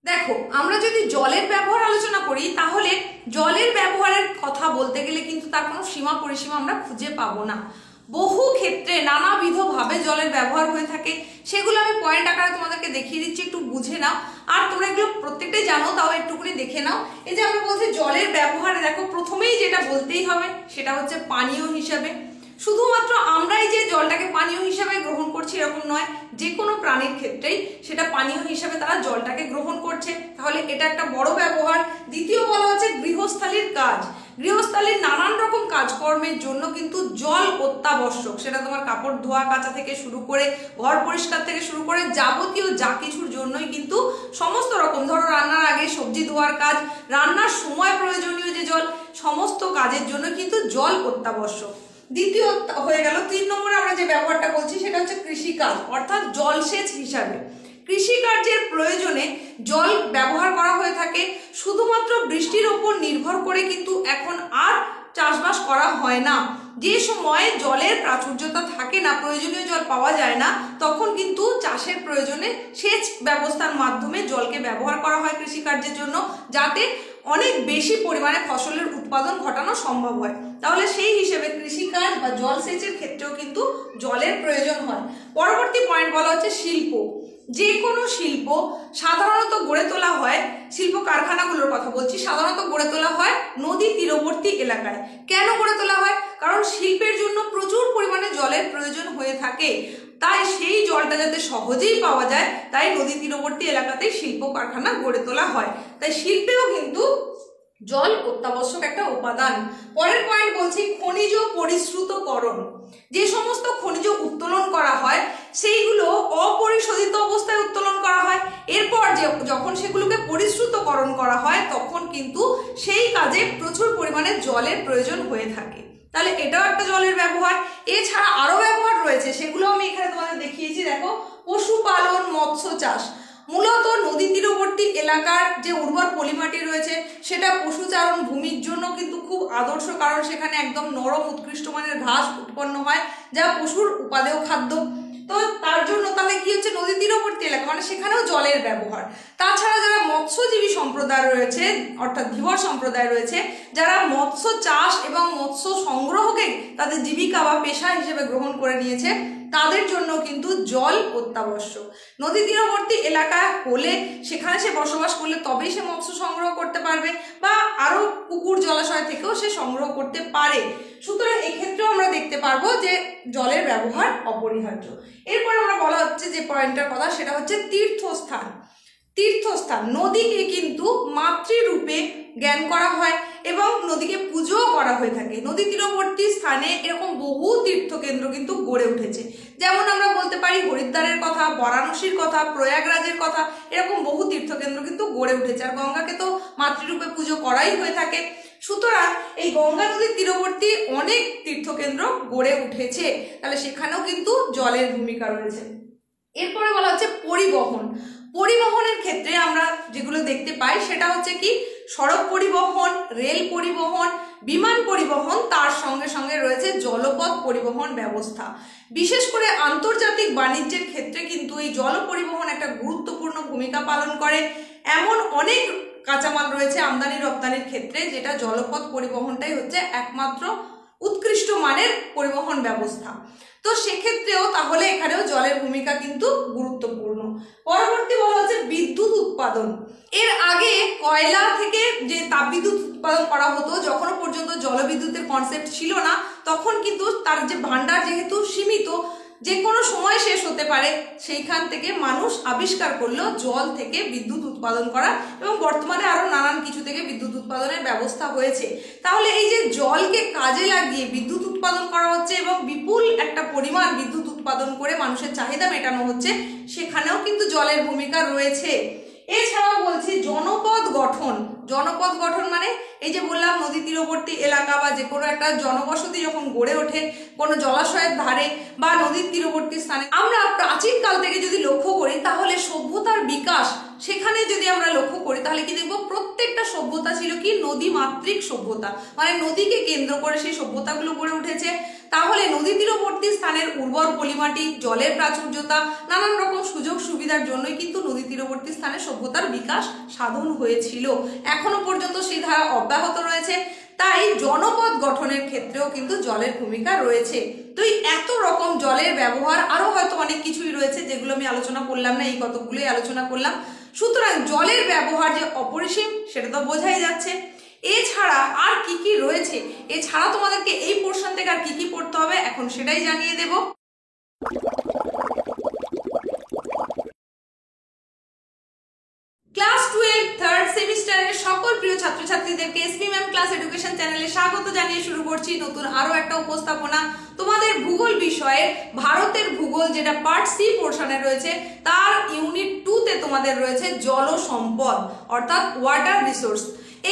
দেখো, আমরা যদি জলের ব্যবহার আলোচনা করি তাহলে জলের ব্যবহারের কথা বলতে গেলে কিন্তু তার কোনো সীমা পরিসীমা আমরা খুঁজে পাবো না। বহু ক্ষেত্রে নানাবিধভাবে জলের ব্যবহার হয়ে থাকে, সেগুলো আমি পয়েন্ট আকারে তোমাদেরকে দেখিয়ে দিচ্ছি, একটু বুঝে নাও। আর তোমরা এগুলো প্রত্যেকটাই জানো, তাও একটুখানি দেখে নাও। এই যে আমরা বলছি জলের ব্যবহারে, দেখো প্রথমেই যেটা বলতেই হবে সেটা হচ্ছে পানীয় হিসাবে। শুধুমাত্র আমরাই যে জলটাকে পানীয় হিসাবে গ্রহণ করছি এরকম নয়, যে কোনো প্রাণীর ক্ষেত্রেই সেটা পানীয় হিসাবে তারা জলটাকে গ্রহণ করছে, তাহলে এটা একটা বড় ব্যবহার। দ্বিতীয় বলা হচ্ছে গৃহস্থালির কাজ। গৃহস্থালির নানান রকম কাজকর্মের জন্য কিন্তু জল অত্যাবশ্যক। সেটা তোমার কাপড় ধোয়া কাচা থেকে শুরু করে, ঘর পরিষ্কার থেকে শুরু করে যাবতীয় যা কিছুর জন্যই কিন্তু সমস্ত রকম, ধরো রান্নার আগে সবজি ধোয়ার কাজ, রান্নার সময় প্রয়োজনীয় যে জল, সমস্ত কাজের জন্য কিন্তু জল অত্যাবশ্যক। দ্বিতীয় হয়ে গেল। 3 নম্বরে আমরা যে ব্যবহারটা বলছি সেটা হচ্ছে কৃষিকাজ, অর্থাৎ জলসেচ হিসাবে। কৃষিকার্যের প্রয়োজনে জল ব্যবহার করা হয়ে থাকে। শুধুমাত্র বৃষ্টির ওপর নির্ভর করে কিন্তু এখন আর চাষবাস করা হয় না। যে সময় জলের প্রাচুর্যতা থাকে না, প্রয়োজনীয় জল পাওয়া যায় না, তখন কিন্তু চাষের প্রয়োজনে সেচ ব্যবস্থার মাধ্যমে জলকে ব্যবহার করা হয় কৃষিকার্যের জন্য, যাতে অনেক বেশি পরিমাণে ফসলের উৎপাদন ঘটানো সম্ভব হয়। তাহলে সেই হিসেবে কৃষিকাজ বা জলসেচের ক্ষেত্রেও কিন্তু জলের প্রয়োজন হয়। পরবর্তী পয়েন্ট বলা হচ্ছে শিল্প। যে কোনো শিল্প সাধারণত গড়ে তোলা হয়, শিল্প কারখানাগুলোর কথা বলছি, সাধারণত গড়ে তোলা হয় নদী তীরবর্তী এলাকায়। কেন গড়ে তোলা হয়? কারণ শিল্পের জন্য প্রচুর পরিমাণে জলের প্রয়োজন হয়ে থাকে, তাই সেই জলটা যাতে সহজেই পাওয়া যায়, তাই নদী তীরবর্তী এলাকাতে শিল্প কারখানা গড়ে তোলা হয়। তাই শিল্পেও কিন্তু জল অত্যাবশ্যক একটা উপাদান। পরের পয়েন্ট বলছি খনিজ পরিশ্রুতকরণ। যে সমস্ত খনিজ উত্তোলন করা হয় সেইগুলো অপরিশোধিত অবস্থায় উত্তোলন করা হয়। এরপর যখন সেগুলোকে পরিশ্রুতকরণ করা হয় তখন কিন্তু সেই কাজে প্রচুর পরিমাণে জলের প্রয়োজন হয়ে থাকে। তাহলে এটাও একটা জলের ব্যবহার। এছাড়া আরো ব্যবহার রয়েছে, সেগুলো আমি এখানে তোমাদের দেখিয়েছি। দেখো, পশুপালন, মৎস্য চাষ। মূলত নদী তীরবর্তী এলাকার যে উর্বর পলিমাটি রয়েছে সেটা পশুচারণ ভূমির জন্য কিন্তু খুব আদর্শ, কারণ সেখানে একদম নরম উৎকৃষ্ট মানের ঘাস উৎপন্ন হয়, যা পশুর উপাদেয় খাদ্য। তো তার জন্য তাহলে কি হচ্ছে, নদী তীরবর্তী এলাকা মানে সেখানেও জলের ব্যবহার। তাছাড়া যারা মৎস্যজীবী সম্প্রদায় রয়েছে, অর্থাৎ ধীবর সম্প্রদায় রয়েছে, যারা মৎস্য চাষ এবং মৎস্য সংগ্রহকে তাদের জীবিকা বা পেশা হিসেবে গ্রহণ করে নিয়েছে, তাদের জন্য কিন্তু জল অত্যাবশ্যক। নদী তীরবর্তী এলাকা হলে সেখানে সে বসবাস করলে তবেই সে মৎস্য সংগ্রহ করতে পারবে, বা আরো পুকুর জলাশয় থেকেও সে সংগ্রহ করতে পারে। সুতরাং এক্ষেত্রেও আমরা দেখতে পারবো যে জলের ব্যবহার অপরিহার্য। এরপর আমরা বলা হচ্ছে যে পয়েন্টের কথা, সেটা হচ্ছে তীর্থস্থান। তীর্থস্থান, নদীকে কিন্তু মাতৃরূপে জ্ঞান করা হয় এবং নদীকে পুজোও করা হয়ে থাকে। নদী তীরবর্তী স্থানে এরকম বহু তীর্থকেন্দ্র কিন্তু গড়ে উঠেছে। যেমন আমরা বলতে পারি হরিদ্বারের কথা, বারাণসীর কথা, প্রয়াগরাজের কথা, এরকম বহু তীর্থকেন্দ্র কিন্তু গড়ে উঠেছে। আর গঙ্গাকে তো মাতৃরূপে পুজো করাই হয়ে থাকে। সুতরাং এই গঙ্গা নদীর তীরবর্তী অনেক তীর্থকেন্দ্র গড়ে উঠেছে, তাহলে সেখানেও কিন্তু জলের ভূমিকা রয়েছে। এরপরে বলা হচ্ছে পরিবহন। পরিবহনের ক্ষেত্রে আমরা যেগুলো দেখতে পাই সেটা হচ্ছে কি, সড়ক পরিবহন, রেল পরিবহন, বিমান পরিবহন, তার সঙ্গে সঙ্গে রয়েছে জলপথ পরিবহন ব্যবস্থা। বিশেষ করে আন্তর্জাতিক বাণিজ্যের ক্ষেত্রে কিন্তু এই জল পরিবহন একটা গুরুত্বপূর্ণ ভূমিকা পালন করে। এমন অনেক কাঁচামাল রয়েছে আমদানি রপ্তানির ক্ষেত্রে, যেটা জলপথ পরিবহনটাই হচ্ছে একমাত্র উৎকৃষ্ট মানের পরিবহন ব্যবস্থা। তো সেক্ষেত্রেও তাহলে এখানেও জলের ভূমিকা কিন্তু গুরুত্বপূর্ণ। পরবর্তী বলা হচ্ছে বিদ্যুৎ উৎপাদন। এর আগে কয়লা থেকে যে তাপবিদ্যুৎ উৎপাদন করা হতো, যখন পর্যন্ত জলবিদ্যুতের কনসেপ্ট ছিল না, তখন কিন্তু তার যে ভান্ডার যেহেতু সীমিত, যে কোনো সময় শেষ হতে পারে, সেইখান থেকে মানুষ আবিষ্কার করলো জল থেকে বিদ্যুৎ উৎপাদন করা, এবং বর্তমানে আরো নানান কিছু থেকে বিদ্যুৎ উৎপাদনের ব্যবস্থা হয়েছে। তাহলে এই যে জলকে কাজে লাগিয়ে বিদ্যুৎ উৎপাদন করা হচ্ছে এবং বিপুল একটা পরিমাণ বিদ্যুৎ উৎপাদন করে মানুষের চাহিদা মেটানো হচ্ছে, সেখানেও কিন্তু জলের ভূমিকা রয়েছে। এছাড়াও বলছি জনপদ গঠন। জনপদ গঠন মানে এই যে বললাম নদী তীরবর্তী এলাকা বা যে কোনো একটা জনবসতি যখন গড়ে ওঠে কোনো জলাশয়ের ধারে বা নদীর তীরবর্তী স্থানে, আমরা প্রাচীনকাল থেকে যদি লক্ষ্য করি তাহলে সভ্যতার বিকাশ সেখানে যদি আমরা লক্ষ্য করি তাহলে কি দেখবো, প্রত্যেকটা সভ্যতা ছিল কি নদী মাতৃক সভ্যতা, মানে নদীকে কেন্দ্র করে সেই সভ্যতাগুলো গড়ে উঠেছে। তাহলে নদী তীরবর্তী স্থানের উর্বর পলিমাটি, জলের প্রাচুর্যতা, নানান রকম সুযোগ সুবিধার জন্যই কিন্তু নদী তীরবর্তী স্থানে সভ্যতার বিকাশ সাধন হয়েছিল। এখনো পর্যন্ত সেই ধারা অব্যাহত রয়েছে। তাই জনপদ গঠনের ক্ষেত্রেও কিন্তু জলের ভূমিকা রয়েছে। তো এই এত রকম জলের ব্যবহার, আরো হয়তো অনেক কিছুই রয়েছে যেগুলো আমি আলোচনা করলাম না, এই কতগুলোই আলোচনা করলাম। সুতরাং জলের ব্যবহার যে অপরিসীম সেটা তো বোঝাই যাচ্ছে। এছাড়া আর কি কি রয়েছে, এছাড়া তোমাদেরকে এই পোর্শন থেকে আর কি কি পড়তে হবে এখন সেটাই জানিয়ে দেব। ক্লাস 12 থার্ড সেমিস্টারের সকল প্রিয় ছাত্রছাত্রীদেরকে এসপি ম্যাম ক্লাস এডুকেশন চ্যানেলে স্বাগত জানিয়ে শুরু করছি নতুন আরো একটা উপস্থাপনা। তোমাদের ভূগোল বিষয়ের ভারতের ভূগোল, যেটা পার্ট সি পোর্শনে রয়েছে, তার ইউনিট 2 তে তোমাদের রয়েছে জল সম্পদ অর্থাৎ ওয়াটার রিসোর্স।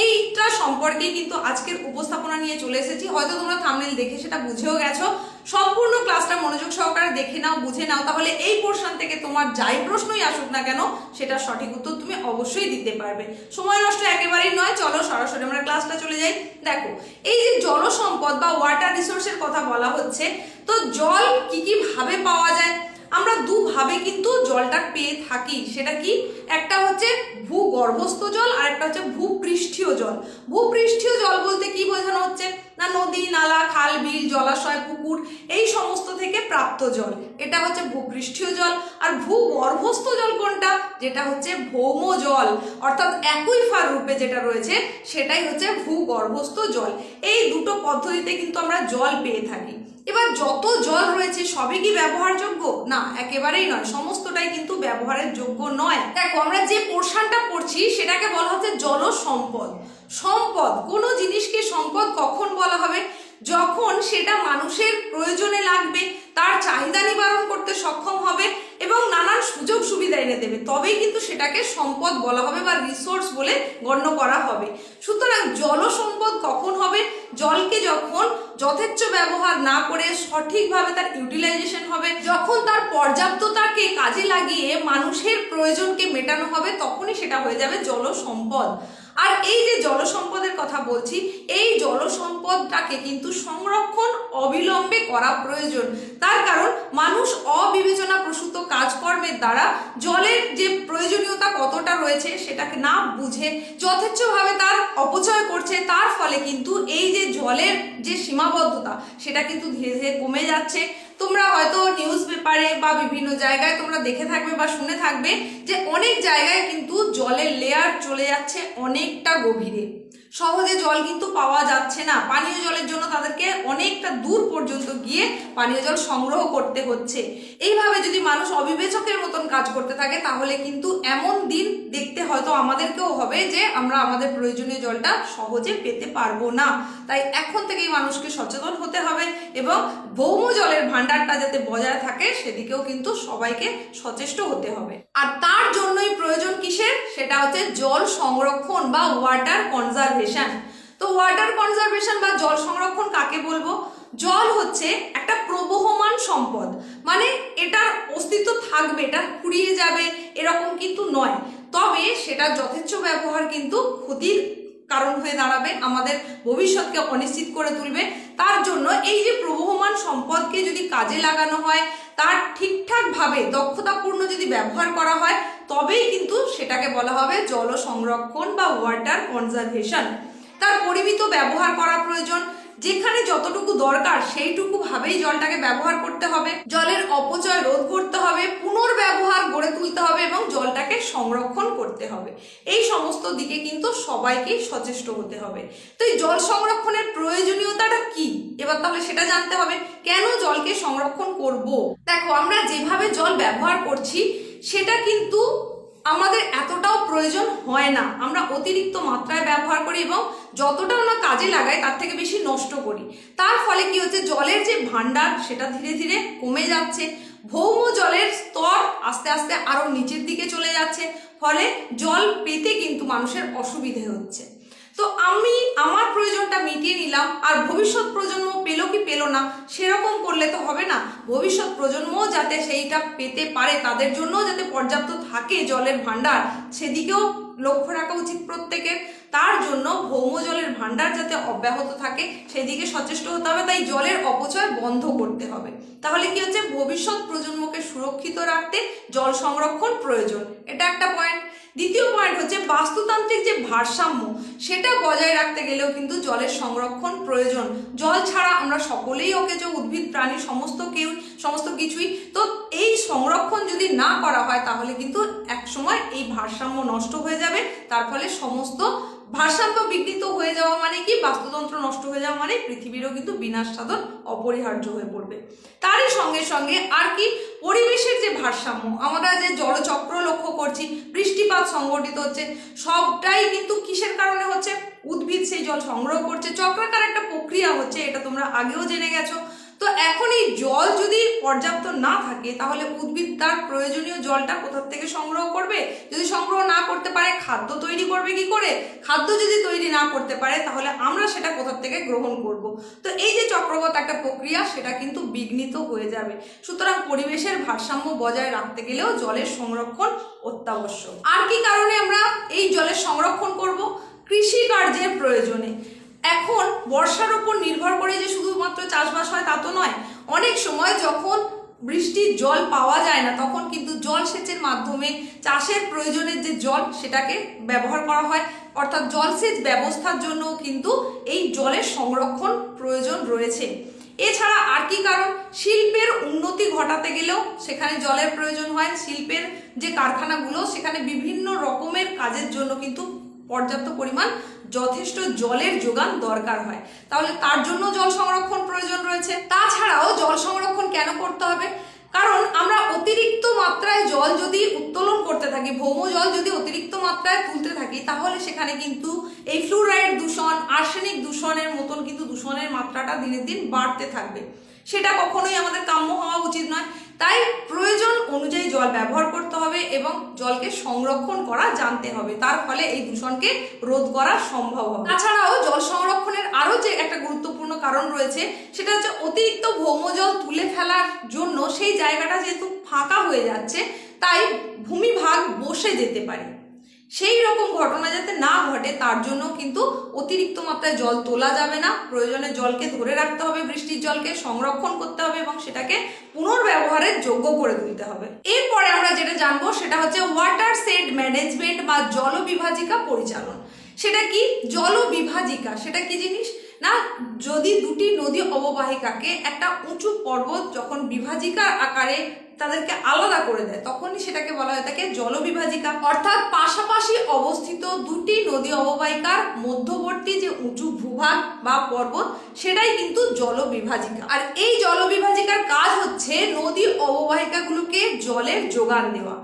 এইটা সম্পর্কে কিন্তু আজকের উপস্থাপনা নিয়ে চলে এসেছি। হয়তো তোমরা থাম্বনেল দেখে সেটা বুঝেও গেছো। সম্পূর্ণ ক্লাসটা মনোযোগ সহকারে দেখে নাও, বুঝে নাও, তাহলে এই পোর্শন থেকে তোমার যাই প্রশ্নই আসুক না কেন সেটা সঠিক উত্তর তুমি অবশ্যই দিতে পারবে। সময় নষ্ট একেবারেই নয়, চলো সরাসরি আমরা ক্লাসটা চলে যাই। দেখো, এই যে জল সম্পদ বা ওয়াটার রিসোর্সের কথা বলা হচ্ছে, তো জল কি কি ভাবে পাওয়া যায়? আমরা দুভাবে কিন্তু জলটা পেয়ে থাকি। সেটা কি? একটা হচ্ছে ভূগর্ভস্থ জল আর একটা হচ্ছে ভূপৃষ্ঠীয় জল। ভূপৃষ্ঠীয় জল বলতে কি বোঝানো হচ্ছে না, নদী, নালা, খাল, বিল, জলাশয়, পুকুর এই সমস্ত থেকে প্রাপ্ত জল, এটা হচ্ছে ভূপৃষ্ঠীয় জল। আর ভূগর্ভস্থ জল কোনটা? যেটা হচ্ছে ভৌম জল, অর্থাৎ অ্যাকুইফার রূপে যেটা রয়েছে সেটাই হচ্ছে ভূগর্ভস্থ জল। এই দুটো পদ্ধতিতে কিন্তু আমরা জল পেয়ে থাকি। এবার যত জল রয়েছে সবই কি ব্যবহারযোগ্য? না, একেবারেই নয়, সমস্তটাই কিন্তু ব্যবহারের যোগ্য নয়। দেখো, আমরা যে পোর্শনটা পড়ছি সেটাকে বলা হচ্ছে জল সম্পদ। সম্পদ, কোনো জিনিসকে সম্পদ কখন বলা হবে? যখন সেটা মানুষের প্রয়োজনে লাগবে, তার চাহিদা নিবারণ করতে সক্ষম হবে এবং নানান সুযোগ সুবিধা এনে দেবে, তবেই কিন্তু সেটাকে সম্পদ বলা হবে বা রিসোর্স বলে গণ্য করা হবে। সুতরাং জল সম্পদ কখন হবে? জলকে যখন যথেচ্ছ ব্যবহার না করে সঠিকভাবে তার ইউটিলাইজেশন হবে, যখন তার পর্যাপ্ততাকে কাজে লাগিয়ে মানুষের প্রয়োজনকে মেটানো হবে, তখনই সেটা হয়ে যাবে জল সম্পদ। আর এই যে জল সম্পদের কথা বলছি, এই জল সম্পদটাকে কিন্তু সংরক্ষণ অবিলম্বে করা প্রয়োজন। তার কারণ মানুষ অবিবেচনা প্রসূত কাজকর্মের দ্বারা জলের যে প্রয়োজনীয়তা কতটা রয়েছে সেটাকে না বুঝে যথেচ্ছভাবে তার অপচয় করছে। তার ফলে কিন্তু এই যে জলের যে সীমাবদ্ধতা সেটা কিন্তু ধীরে ধীরে কমে যাচ্ছে। তোমরা হয়তো নিউজ পেপারে বা বিভিন্ন জায়গায় তোমরা দেখে থাকবে বা শুনে থাকবে যে অনেক জায়গায় কিন্তু জলের লেয়ার চলে যাচ্ছে অনেকটা গভীরে। সহজে জল কিন্তু পাওয়া যাচ্ছে না। পানীয় জলের জন্য তাদেরকে অনেকটা দূর পর্যন্ত গিয়ে পানীয় জল সংগ্রহ করতে হচ্ছে। এইভাবে যদি মানুষ অবিবেচকের মতন কাজ করতে থাকে তাহলে কিন্তু এমন দিন দেখতে হয়তো আমাদেরকেও হবে যে আমরা আমাদের প্রয়োজনীয় জলটা সহজে পেতে পারবো না। তাই এখন থেকেই মানুষকে সচেতন হতে হবে এবং ভৌম জলের ভান্ডারটা যাতে বজায় থাকে সেদিকেও কিন্তু সবাইকে সচেষ্ট হতে হবে। আর তার জন্যই প্রয়োজন কিসের? সেটা হচ্ছে জল সংরক্ষণ বা ওয়াটার কনজারভেশন। তো ওয়াটার কনজারভেশন বা জল সংরক্ষণ কাকে বলবো? জল হচ্ছে একটা প্রবহমান সম্পদ, মানে এটার অস্তিত্ব থাকবে, এটা ফুরিয়ে যাবে এরকম কিন্তু নয়। তবে সেটা যথেচ্ছ ব্যবহার কিন্তু ক্ষতির কারণ হয়ে দাঁড়াবে, আমাদের ভবিষ্যৎকে অনিশ্চিত করে তুলবে। তার জন্য এই যে প্রবহমান সম্পদকে যদি কাজে লাগানো হয়, তার ঠিকঠাক ভাবে দক্ষতাপূর্ণ যদি ব্যবহার করা হয়, তবেই কিন্তু সেটাকে বলা হবে জল সংরক্ষণ বা ওয়াটার কনজারভেশন। তার পরিমিত ব্যবহার করা প্রয়োজন। যেখানে যতটুকু দরকার সেইটুকু ভাবেই জলটাকে ব্যবহার করতে হবে। জলের অপচয় রোধ করতে হবে, পুনর্ব্যবহার গড়ে তুলতে হবে এবং জলটাকে সংরক্ষণ করতে হবে। এই সমস্ত দিকে কিন্তু সবাইকে সচেষ্ট হতে হবে। তো এই জল সংরক্ষণের প্রয়োজনীয়তাটা কি, এবার তাহলে সেটা জানতে হবে। কেন জলকে সংরক্ষণ করব? দেখো, আমরা যেভাবে জল ব্যবহার করছি সেটা কিন্তু আমাদের এতটাও প্রয়োজন হয় না। আমরা অতিরিক্ত মাত্রায় ব্যবহার করি এবং যতটা আমরা কাজে লাগাই তার থেকে বেশি নষ্ট করি। তার ফলে কি হচ্ছে? জলের যে ভান্ডার সেটা ধীরে ধীরে কমে যাচ্ছে। ভৌম জলের স্তর আস্তে আস্তে আরো নিচের দিকে চলে যাচ্ছে, ফলে জল পেতে কিন্তু মানুষের অসুবিধে হচ্ছে। তো আমি আমার প্রয়োজনটা মিটিয়ে নিলাম, আর ভবিষ্যৎ প্রজন্ম পেলো কি পেলো না সেরকম করলে তো হবে না। ভবিষ্যৎ প্রজন্ম যাতে সেইটা পেতে পারে, তাদের জন্য যাতে পর্যাপ্ত থাকে জলের ভান্ডার, সেদিকেও লক্ষ্য রাখা উচিত প্রত্যেকের। তার জন্য ভৌম জলের ভান্ডার যাতে অব্যাহত থাকে সেদিকে সচেষ্ট হতে হবে। তাই জলের অপচয় বন্ধ করতে হবে। তাহলে কি হচ্ছে, ভবিষ্যৎ প্রজন্মকে সুরক্ষিত রাখতে জল সংরক্ষণ প্রয়োজন, এটা একটা পয়েন্ট। দ্বিতীয় পয়েন্ট হচ্ছে বাস্তুতান্ত্রিক যে ভারসাম্য সেটা বজায় রাখতে গেলেও কিন্তু জলের সংরক্ষণ প্রয়োজন। জল ছাড়া আমরা সকলেই অকেজো, উদ্ভিদ প্রাণী সমস্ত কিছুই। তো এই সংরক্ষণ যদি না করা হয় তাহলে কিন্তু একসময় এই ভারসাম্য নষ্ট হয়ে যাবে। তার ফলে সমস্ত ভারসাম্য বিঘ্নিত হয়ে যাওয়া মানে কি, বাস্তুতন্ত্র নষ্ট হয়ে যাওয়া মানে পৃথিবীরও কিন্তু বিনাশ সাধন অপরিহার্য হয়ে পড়বে। তারই সঙ্গে সঙ্গে আর কি, পরিবেশের যে ভারসাম্য, আমরা যে জলচক্র লক্ষ্য করছি, বৃষ্টিপাত সংঘটিত হচ্ছে, সবটাই কিন্তু কিসের কারণে হচ্ছে, উদ্ভিদ সেই জল সংগ্রহ করছে, চক্রাকার একটা প্রক্রিয়া হচ্ছে, এটা তোমরা আগেও জেনে গেছো। তো এখন এই জল যদি পর্যাপ্ত না থাকে তাহলে উদ্ভিদ তার প্রয়োজনীয় জলটা কোথা থেকে সংগ্রহ করবে? যদি সংগ্রহ না করতে পারে খাদ্য তৈরি করবে কি করে? খাদ্য যদি তৈরি না করতে পারে তাহলে আমরা সেটা কোথা থেকে গ্রহণ করব? তো এই যে চক্রগত একটা প্রক্রিয়া সেটা কিন্তু বিঘ্নিত হয়ে যাবে। সুতরাং পরিবেশের ভারসাম্য বজায় রাখতে গেলেও জলের সংরক্ষণ অত্যাবশ্যক। আর কি কারণে আমরা এই জলের সংরক্ষণ করব? কৃষি কার্যের প্রয়োজনে। এখন বর্ষার উপর নির্ভর করে যে শুধুমাত্র চাষবাস হয় তা তো নয়, অনেক সময় যখন বৃষ্টির জল পাওয়া যায় না তখন কিন্তু জলসেচের মাধ্যমে চাষের প্রয়োজনের যে জল সেটাকে ব্যবহার করা হয়, অর্থাৎ জলসেচ ব্যবস্থার জন্য কিন্তু এই জলের সংরক্ষণ প্রয়োজন রয়েছে। এছাড়া আর কি কারণ, শিল্পের উন্নতি ঘটাতে গেলেও সেখানে জলের প্রয়োজন হয়। শিল্পের যে কারখানাগুলো সেখানে বিভিন্ন রকমের কাজের জন্য কিন্তু পর্যাপ্ত পরিমাণ যথেষ্ট জলের যোগান দরকার হয়, তাহলে তার জন্য জল সংরক্ষণ প্রয়োজন রয়েছে। তাছাড়াও জল সংরক্ষণ কেন করতে হবে? কারণ আমরা অতিরিক্ত মাত্রায় জল যদি উত্তোলন করতে থাকি, ভৌম জল যদি অতিরিক্ত মাত্রায় তুলতে থাকি তাহলে সেখানে কিন্তু এই ফ্লুরাইড দূষণ, আর্সেনিক দূষণের মতন কিন্তু দূষণের মাত্রাটা দিনের দিন বাড়তে থাকবে। সেটা কখনোই আমাদের কাম্য হওয়া উচিত নয়। তাই প্রয়োজন অনুযায়ী জল ব্যবহার করতে হবে এবং জলকে সংরক্ষণ করা জানতে হবে, তার ফলে এই দূষণকে রোধ করা সম্ভব হবে। তাছাড়াও জল সংরক্ষণের আরো যে একটা গুরুত্বপূর্ণ কারণ রয়েছে সেটা হচ্ছে অতিরিক্ত ভৌম জল তুলে ফেলার জন্য সেই জায়গাটা যেহেতু ফাঁকা হয়ে যাচ্ছে তাই ভূমিভাগ বসে যেতে পারে। সেই রকম ঘটনা যাতে না ঘটে তার জন্য কিন্তু অতিরিক্ত মাত্রায় জল তোলা যাবে না। প্রয়োজনে জলকে ধরে রাখতে হবে, বৃষ্টির জলকে সংরক্ষণ করতে হবে এবং সেটাকে পুনর্ব্যবহারের যোগ্য করে তুলতে হবে। এরপরে আমরা যেটা জানবো সেটা হচ্ছে ওয়াটার শেড ম্যানেজমেন্ট বা জল বিভাজিকা পরিচালন। সেটা কি? জল বিভাজিকা সেটা কি জিনিস না, যদি দুটি নদী অববাহিকাকে একটা উঁচু পর্বত যখন বিভাজিকার আকারে তাদেরকে আলাদা করে দেয় তখনই সেটাকে বলা হয় থাকে জলবিভাজিকা। অর্থাৎ পাশাপাশি অবস্থিত দুটি নদী অববাহিকার মধ্যবর্তী যে উঁচু ভূভাগ বা পর্বত সেটাই কিন্তু জলবিভাজিকা। আর এই জলবিভাজিকার কাজ হচ্ছে নদী অববাহিকাগুলোকে জলের যোগান দেওয়া।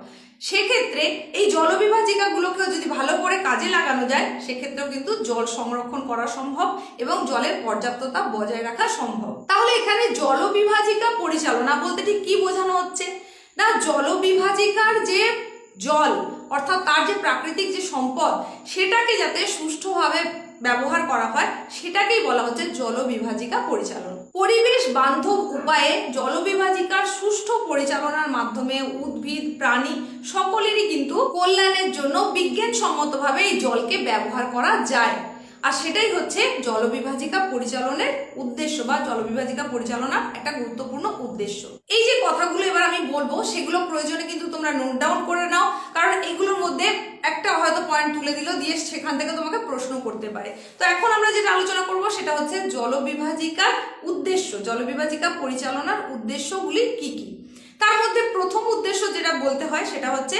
সেক্ষেত্রে এই জলবিভাজিকাগুলোকেও যদি ভালো করে কাজে লাগানো যায় সেক্ষেত্রেও কিন্তু জল সংরক্ষণ করা সম্ভব এবং জলের পর্যাপ্ততা বজায় রাখা সম্ভব। তাহলে এখানে জলবিভাজিকা পরিচালনা বলতে ঠিক কি বোঝানো হচ্ছে না, জলবিভাজিকার যে জল অর্থাৎ তার যে প্রাকৃতিক যে সম্পদ সেটাকে যাতে সুষ্ঠুভাবে ব্যবহার করা হয় সেটাকেই বলা হচ্ছে জলবিভাজিকা পরিচালন। পরিবেশ বান্ধব উপায়ে জলবিভাজিকার সুষ্ঠু পরিচালনার মাধ্যমে উদ্ভিদ প্রাণী সকলেরই কিন্তু কল্যাণের জন্য বিজ্ঞানসম্মতভাবে এই জলকে ব্যবহার করা যায়। আর সেটাই হচ্ছে জলবিভাজিকা পরিচালনের উদ্দেশ্য বা জলবিভাজিকা পরিচালনার একটা গুরুত্বপূর্ণ উদ্দেশ্য। এই যে কথাগুলো এবার আমি বলবো সেগুলো প্রয়োজনে কিন্তু তোমরা নোট ডাউন করে নাও, কারণ এগুলোর মধ্যে একটা হয়তো পয়েন্ট তুলে দিল দিয়ে সেখান থেকে তোমাকে প্রশ্ন করতে পারে। তো এখন আমরা যেটা আলোচনা করব সেটা হচ্ছে জলবিভাজিকার উদ্দেশ্য, জলবিভাজিকা পরিচালনার উদ্দেশ্যগুলি কি কি। তার মধ্যে প্রথম উদ্দেশ্য যেটা বলতে হয় সেটা হচ্ছে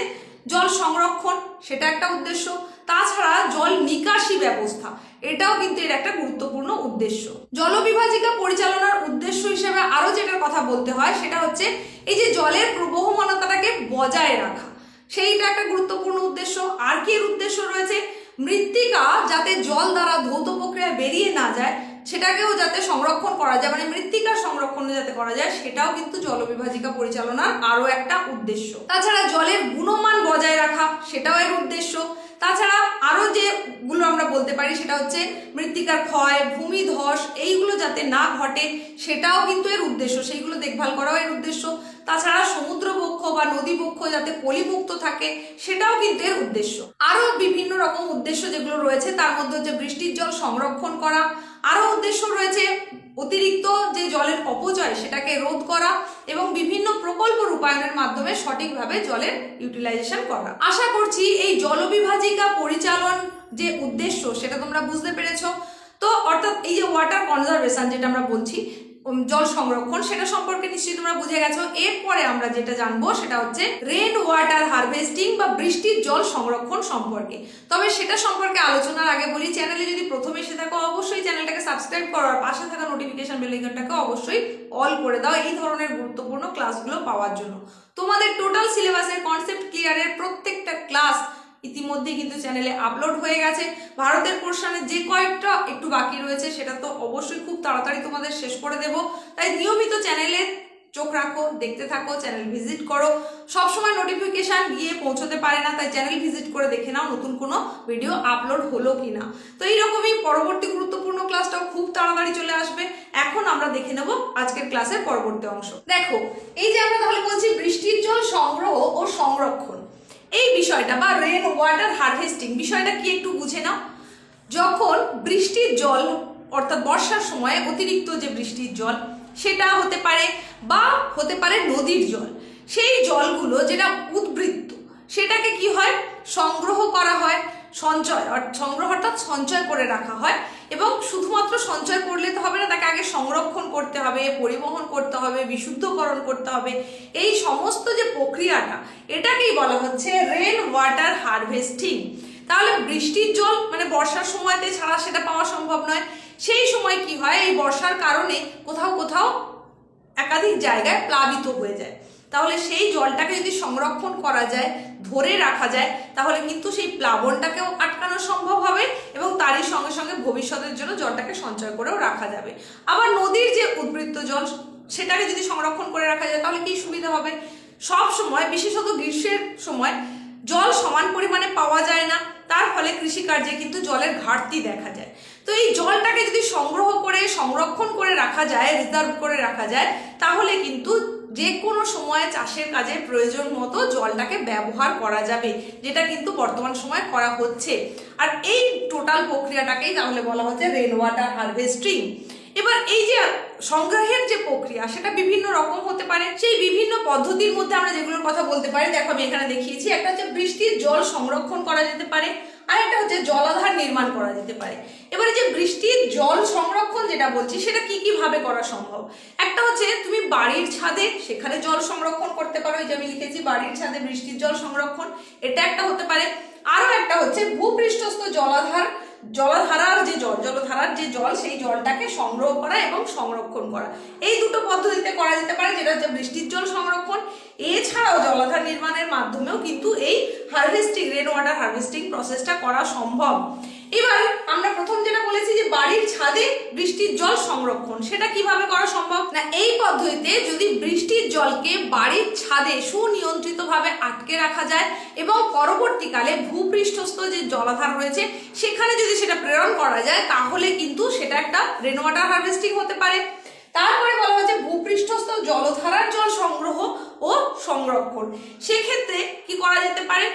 জল সংরক্ষণ, সেটা একটা উদ্দেশ্য। তাছাড়া জল নিকাশি ব্যবস্থা, এটাও কিন্তু এর একটা গুরুত্বপূর্ণ উদ্দেশ্য। জলবিভাজিকা পরিচালনার উদ্দেশ্য হিসেবে আরো যেটার কথা বলতে হয় সেটা হচ্ছে এই যে জলের প্রবহমানতাটাকে বজায় রাখা, সেইটা একটা গুরুত্বপূর্ণ উদ্দেশ্য। আর কি এর উদ্দেশ্য রয়েছে? মৃত্তিকা যাতে জল দ্বারা ধৌত প্রক্রিয়া বেরিয়ে না যায় সেটাকেও যাতে সংরক্ষণ করা যায়, মানে মৃত্তিকার সংরক্ষণ যাতে করা যায় সেটাও কিন্তু জলবিভাজিকা পরিচালনার আরো একটা উদ্দেশ্য। তাছাড়া জলের গুণমান বজায় রাখা সেটাও এর উদ্দেশ্য। তাছাড়া আরো যেগুলো আমরা বলতে পারি সেটা হচ্ছে মৃত্তিকার ক্ষয়, ভূমিধস এইগুলো যাতে না ঘটে সেটাও কিন্তু এর উদ্দেশ্য, সেইগুলো দেখভাল করাও এর উদ্দেশ্য। তাছাড়া সমুদ্রবক্ষ বা নদীবক্ষ যাতে পলিমুক্ত থাকে সেটাও কিন্তু এর উদ্দেশ্য। আরো বিভিন্ন রকম উদ্দেশ্য যেগুলো রয়েছে তার মধ্যে হচ্ছে বৃষ্টির জল সংরক্ষণ করা, আরো উদ্দেশ্য রয়েছে অতিরিক্ত যে জলের অপচয় সেটাকে রোধ করা এবং বিভিন্ন প্রকল্প রূপায়ণের মাধ্যমে সঠিকভাবে জলের ইউটিলাইজেশন করা। আশা করছি এই জলবিভাজিকা পরিচালন যে উদ্দেশ্য সেটা তোমরা বুঝতে পেরেছো। তো অর্থাৎ এই যে ওয়াটার কনজারভেশন যেটা আমরা বলছি, জল সংরক্ষণ, সেটা সম্পর্কে নিশ্চয়ই তোমরা বুঝে গেছো। এরপরে আমরা যেটা জানবো সেটা হচ্ছে রেন ওয়াটার হারভেস্টিং বা বৃষ্টির জল সংরক্ষণ সম্পর্কে। তবে সেটা সম্পর্কে আলোচনার আগে বলি, চ্যানেলে যদি প্রথমে এসে থাকো অবশ্যই চ্যানেলটাকে সাবস্ক্রাইব করো আর পাশে থাকা নোটিফিকেশন বেল আইকনটাকে অবশ্যই অল করে দাও এই ধরনের গুরুত্বপূর্ণ ক্লাসগুলো পাওয়ার জন্য। তোমাদের টোটাল সিলেবাসের কনসেপ্ট ক্লিয়ারের প্রত্যেকটা ক্লাস ইতিমধ্যে কিন্তু চ্যানেলে আপলোড হয়ে গেছে। ভারতের পোর্শনে যে কয়েকটা একটু বাকি রয়েছে সেটা তো অবশ্যই খুব তাড়াতাড়ি তোমাদের শেষ করে দেব, তাই নিয়মিত চ্যানেলে চোখ রাখো, দেখতে থাকো, চ্যানেল ভিজিট করো। সবসময় নোটিফিকেশন গিয়ে পৌঁছতে পারে না, তাই চ্যানেল ভিজিট করে দেখে নাও নতুন কোনো ভিডিও আপলোড হলো কিনা। তো এইরকমই পরবর্তী গুরুত্বপূর্ণ ক্লাসটাও খুব তাড়াতাড়ি চলে আসবে। এখন আমরা দেখে নেব আজকের ক্লাসের পরবর্তী অংশ। দেখো, এই যে আমরা তাহলে বলছি বৃষ্টির জল সংগ্রহ ও সংরক্ষণ, এই বিষয়টা বা রেন ওয়াটার হারভেস্টিং বিষয়টা কি একটু বুঝে নাও। যখন বৃষ্টির জল অর্থাৎ বর্ষার সময় অতিরিক্ত যে বৃষ্টির জল সেটা হতে পারে বা হতে পারে নদীর জল, সেই জলগুলো যেটা উদ্বৃত্ত সেটাকে কি হয় সংগ্রহ করা হয়, সংগ্রহ অর্থাৎ সঞ্চয় করে রাখা হয়। এবং শুধুমাত্র সঞ্চয় করলে তো হবে না, তাকে আগে সংরক্ষণ করতে হবে, পরিবহন করতে হবে, বিশুদ্ধকরণ করতে হবে। এই সমস্ত যে প্রক্রিয়াটা এটাকেই বলা হচ্ছে রেন ওয়াটার হারভেস্টিং। তাহলে বৃষ্টির জল মানে বর্ষার সময়তে ছাড়া সেটা পাওয়া সম্ভব নয়। সেই সময় কি হয়, এই বর্ষার কারণে কোথাও কোথাও একাধিক জায়গায় প্লাবিত হয়ে যায়। তাহলে সেই জলটাকে যদি সংরক্ষণ করা যায়, ধরে রাখা যায়, তাহলে কিন্তু সেই প্লাবনটাকেও আটকানো সম্ভব হবে এবং তারই সঙ্গে সঙ্গে ভবিষ্যতের জন্য জলটাকে সঞ্চয় করেও রাখা যাবে। আবার নদীর যে উদ্বৃত্ত জল সেটাকে যদি সংরক্ষণ করে রাখা যায় তাহলে কি সুবিধা হবে, সব সময় বিশেষত গ্রীষ্মের সময় জল সমান পরিমাণে পাওয়া যায় না, তার ফলে কৃষিকার্যে কিন্তু জলের ঘাটতি দেখা যায়। তো এই জলটাকে যদি সংগ্রহ করে সংরক্ষণ করে রাখা যায়, রিজার্ভ করে রাখা যায়, তাহলে কিন্তু যে কোনো সময়ে চাষের কাজে প্রয়োজন মতো জলটাকে ব্যবহার করা যাবে, যেটা কিন্তু বর্তমান সময়ে করা হচ্ছে। আর এই টোটাল প্রক্রিয়াটাকেই তাহলে বলা হচ্ছে রেন ওয়াটার হারভেস্টিং। এবার এই যে সংগ্রহের যে প্রক্রিয়া সেটা বিভিন্ন রকম হতে পারে, সেই বিভিন্ন পদ্ধতির মধ্যে আমরা যেগুলোর কথা বলতে পারি দেখো আমি এখানে দেখিয়েছি। একটা হচ্ছে বৃষ্টির জল সংরক্ষণ করা যেতে পারে, আর একটা হচ্ছে জলাধার নির্মাণ করা যেতে পারে। এবারে যে বৃষ্টির জল সংরক্ষণ যেটা বলছি সেটা কি কি ভাবে করা সম্ভব। একটা হচ্ছে তুমি বাড়ির ছাদে সেখানে জল সংরক্ষণ করতে পারো, এই যে আমি লিখেছি বাড়ির ছাদে বৃষ্টির জল সংরক্ষণ, এটা একটা হতে পারে। আরো একটা হচ্ছে ভূপৃষ্ঠস্থ জলধারার যে জল সেই জলটাকে সংগ্রহ করা এবং সংরক্ষণ করা, এই দুটো পদ্ধতিতে করা যেতে পারে, যেটা হচ্ছে বৃষ্টির জল সংরক্ষণ। এছাড়াও জলাধার নির্মাণের মাধ্যমেও কিন্তু এই হারভেস্টিং রেন ওয়াটার হারভেস্টিং প্রসেসটা করা সম্ভব। এবার আমরা প্রথম যেটা বলেছি যে বাড়ির ছাদে বৃষ্টির জল সংরক্ষণ, সেটা কিভাবে করা সম্ভব না, এই পদ্ধতিতে যদি বৃষ্টির জলকে বাড়ির ছাদে সুনিয়ন্ত্রিতভাবে আটকে রাখা যায় এবং পরবর্তীকালে ভূপৃষ্ঠস্থ যে জলাধার রয়েছে সেখানে যদি সেটা প্রেরণ করা যায় তাহলে কিন্তু সেটা একটা রেন ওয়াটার হারভেস্টিং হতে পারে। তারপরে বলা হচ্ছে ভূপৃষ্ঠস্থ জলধারার জল সংগ্রহ ও সংরক্ষণ। সেক্ষেত্রে কি করা যেতে পারে